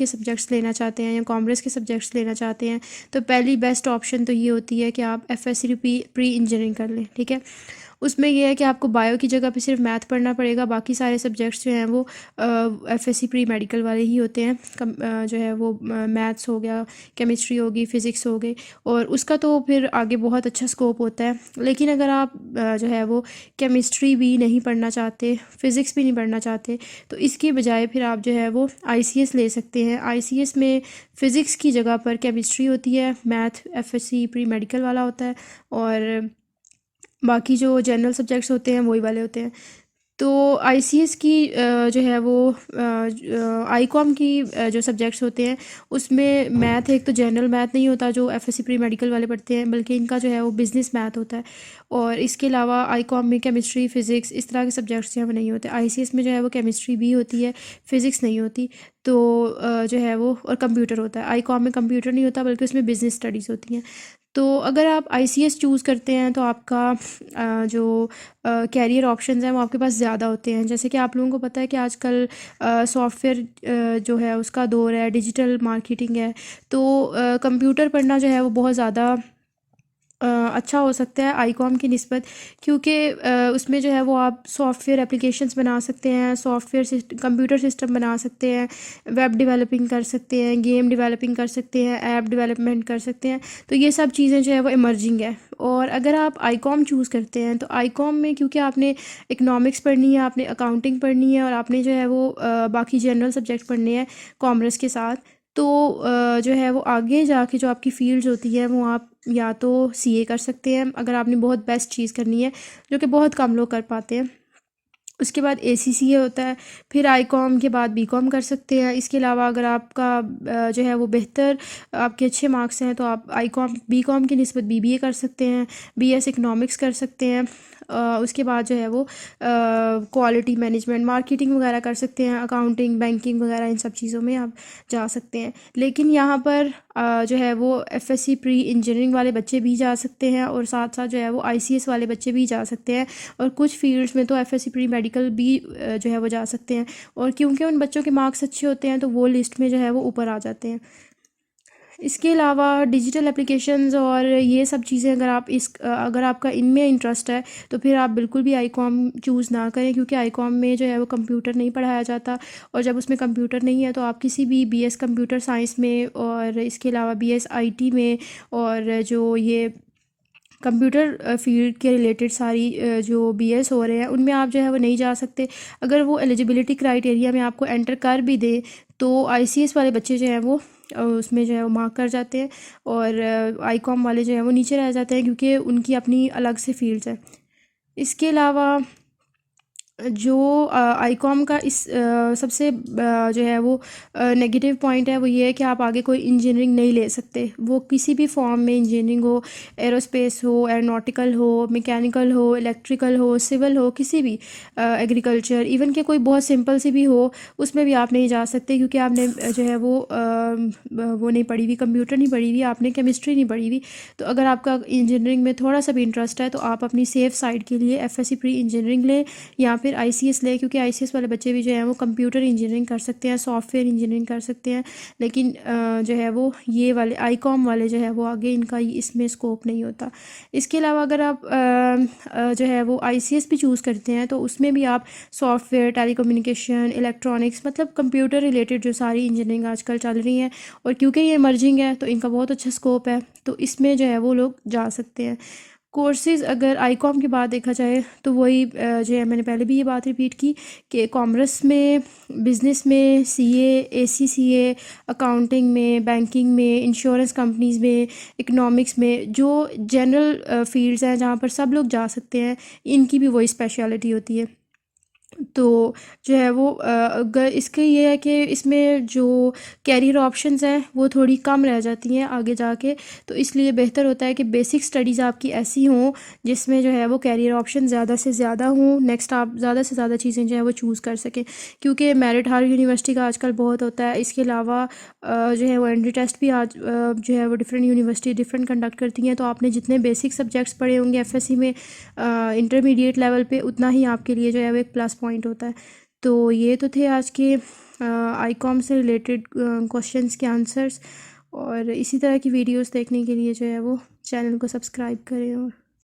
के सब्जेक्ट्स लेना चाहते हैं या कॉमर्स के सब्जेक्ट्स लेना चाहते हैं तो पहली बेस्ट ऑप्शन तो ये होती है कि आप एफएससी प्री इंजीनियरिंग कर लें। ठीक है, उसमें यह है कि आपको बायो की जगह पे सिर्फ मैथ पढ़ना पड़ेगा, बाकी सारे सब्जेक्ट्स जो हैं वो एफएससी प्री मेडिकल वाले ही होते हैं। जो है वो मैथ्स हो गया, केमिस्ट्री होगी, फ़िज़िक्स हो गई, और उसका तो फिर आगे बहुत अच्छा स्कोप होता है। लेकिन अगर आप जो है वो केमिस्ट्री भी नहीं पढ़ना चाहते, फ़िज़िक्स भी नहीं पढ़ना चाहते, तो इसकी बजाय फिर आप जो है वो आईसीएस ले सकते हैं। आईसीएस में फ़िज़िक्स की जगह पर केमिस्ट्री होती है, मैथ एफएससी प्री मेडिकल वाला होता है, और बाकी जो जनरल सब्जेक्ट्स होते हैं वही वाले होते हैं। तो आईसीएस की जो है वो आईकॉम की जो सब्जेक्ट्स होते हैं उसमें मैथ, एक तो जनरल मैथ नहीं होता जो एफएससी प्री मेडिकल वाले पढ़ते हैं, बल्कि इनका जो है वो बिजनेस मैथ होता है। और इसके अलावा आईकॉम में केमिस्ट्री, फ़िज़िक्स, इस तरह के सब्जेक्ट्स जो हैं वो नहीं होते। आईसीएस में जो है वो केमिस्ट्री भी होती है, फ़िज़िक्स नहीं होती। तो जो है वो, और कंप्यूटर होता है। आईकॉम में कंप्यूटर नहीं होता बल्कि उसमें बिजनेस स्टडीज़ होती हैं। तो अगर आप आईसीएस चूज़ करते हैं तो आपका जो कैरियर ऑप्शंस हैं वो आपके पास ज़्यादा होते हैं। जैसे कि आप लोगों को पता है कि आजकल सॉफ्टवेयर जो है उसका दौर है, डिजिटल मार्केटिंग है, तो कंप्यूटर पढ़ना जो है वो बहुत ज़्यादा अच्छा हो सकता है आईकॉम की निस्बत, क्योंकि उसमें जो है वो आप सॉफ्टवेयर एप्लीकेशंस बना सकते हैं, सॉफ्टवेयर कंप्यूटर सिस्टम बना सकते हैं, वेब डेवलपिंग कर सकते हैं, गेम डेवलपिंग कर सकते हैं, ऐप डेवलपमेंट कर सकते हैं। तो ये सब चीज़ें जो है वो इमर्जिंग है। और अगर आप आईकॉम चूज़ करते हैं तो आईकॉम में क्योंकि आपने इकनॉमिक्स पढ़नी है, आपने अकाउंटिंग पढ़नी है, और आपने जो है वो बाकी जनरल सब्जेक्ट पढ़ने हैं कॉमर्स के साथ, तो जो है वो आगे जाके जो आपकी फील्ड्स होती है वो आप या तो सीए कर सकते हैं अगर आपने बहुत बेस्ट चीज़ करनी है, जो कि बहुत कम लोग कर पाते हैं। उसके बाद एसीसीए होता है, फिर आईकॉम के बाद बीकॉम कर सकते हैं। इसके अलावा अगर आपका जो है वो बेहतर, आपके अच्छे मार्क्स हैं तो आप आईकॉम बीकॉम की निस्बत बीबीए कर सकते हैं, बीएस इकनॉमिक्स कर सकते हैं। उसके बाद जो है वो क्वालिटी मैनेजमेंट, मार्केटिंग वगैरह कर सकते हैं, अकाउंटिंग, बैंकिंग वगैरह, इन सब चीज़ों में आप जा सकते हैं। लेकिन यहाँ पर जो है वो एफएससी प्री इंजीनियरिंग वाले बच्चे भी जा सकते हैं, और साथ साथ जो है वो आईसीएस वाले बच्चे भी जा सकते हैं, और कुछ फील्ड्स में तो एफएससी प्री मेडिकल भी जो है वो जा सकते हैं। और क्योंकि उन बच्चों के मार्क्स अच्छे होते हैं तो वो लिस्ट में जो है वो ऊपर आ जाते हैं। इसके अलावा डिजिटल एप्लीकेशंस और ये सब चीज़ें अगर आपका इनमें इंटरेस्ट है तो फिर आप बिल्कुल भी आईकॉम चूज़ ना करें, क्योंकि आईकॉम में जो है वो कंप्यूटर नहीं पढ़ाया जाता, और जब उसमें कंप्यूटर नहीं है तो आप किसी भी बीएस कंप्यूटर साइंस में, और इसके अलावा बीएस आईटी में, और जो ये कंप्यूटर फील्ड के रिलेटेड सारी जो बीएस हो रहे हैं उनमें आप जो है वो नहीं जा सकते। अगर वो एलिजिबिलिटी क्राइटेरिया में आपको एंटर कर भी दें तो आईसीएस वाले बच्चे जो हैं वो उसमें जो है वो मार्क कर जाते हैं, और आईकॉम वाले जो हैं वो नीचे रह जाते हैं, क्योंकि उनकी अपनी अलग से फील्ड्स हैं। इसके अलावा जो आईकॉम का सबसे जो है वो नेगेटिव पॉइंट है वो ये है कि आप आगे कोई इंजीनियरिंग नहीं ले सकते। वो किसी भी फॉर्म में इंजीनियरिंग हो, एरोस्पेस हो, एरोनॉटिकल हो, मैकेनिकल हो, इलेक्ट्रिकल हो, सिविल हो, किसी भी एग्रीकल्चर, इवन कि कोई बहुत सिंपल सी भी हो, उसमें भी आप नहीं जा सकते, क्योंकि आपने जो है वो नहीं पढ़ी हुई, कंप्यूटर नहीं पढ़ी हुई, आपने केमिस्ट्री नहीं पढ़ी हुई। तो अगर आपका इंजीनियरिंग में थोड़ा सा भी इंटरेस्ट है तो आप अपनी सेफ साइड के लिए एफएससी प्री इंजीनियरिंग लें, या फिर आईसीएस ले, क्योंकि आईसीएस वाले बच्चे भी जो हैं वो कंप्यूटर इंजीनियरिंग कर सकते हैं, सॉफ्टवेयर इंजीनियरिंग कर सकते हैं। लेकिन जो है वो ये वाले आईकॉम वाले जो है वो आगे इनका इसमें स्कोप नहीं होता। इसके अलावा अगर आप जो है वो आईसीएस भी चूज़ करते हैं तो उसमें भी आप सॉफ्टवेयर, टेलीकम्युनिकेशन, इलेक्ट्रॉनिक्स, मतलब कंप्यूटर रिलेटेड जो सारी इंजीनियरिंग आजकल चल रही हैं, और क्योंकि ये इमर्जिंग है तो इनका बहुत अच्छा स्कोप है, तो इसमें जो है वो लोग जा सकते हैं। कोर्सेज़ अगर आईकॉम की बात देखा जाए तो वही जो है, मैंने पहले भी ये बात रिपीट की कि कॉमर्स में, बिज़नेस में सीए, एसीसीए, अकाउंटिंग में, बैंकिंग में, इंश्योरेंस कंपनीज़ में, इकनॉमिक्स में, जो जनरल फील्ड्स हैं जहाँ पर सब लोग जा सकते हैं, इनकी भी वही स्पेशलिटी होती है। तो जो है वो अगर इसके ये है कि इसमें जो कैरियर ऑप्शंस हैं वो थोड़ी कम रह जाती हैं आगे जाके, तो इसलिए बेहतर होता है कि बेसिक स्टडीज़ आपकी ऐसी हों जिसमें जो है वो कैरियर ऑप्शन ज़्यादा से ज़्यादा हों, नेक्स्ट आप ज़्यादा से ज़्यादा चीज़ें जो है वो चूज़ कर सकें, क्योंकि मेरिट हर यूनिवर्सिटी का आजकल बहुत होता है। इसके अलावा जो है वो एंट्री टेस्ट भी आज जो है वो डिफरेंट यूनिवर्सिटी डिफरेंट कंडक्ट करती हैं, तो आपने जितने बेसिक सब्जेक्ट्स पढ़े होंगे एफएससी में इंटरमीडिएट लेवल पे, उतना ही आपके लिए जो है वो एक प्लस पॉइंट होता है। तो ये तो थे आज के आई कॉम से रिलेटेड क्वेश्चंस के आंसर्स और इसी तरह की वीडियोस देखने के लिए जो है वो चैनल को सब्सक्राइब करें और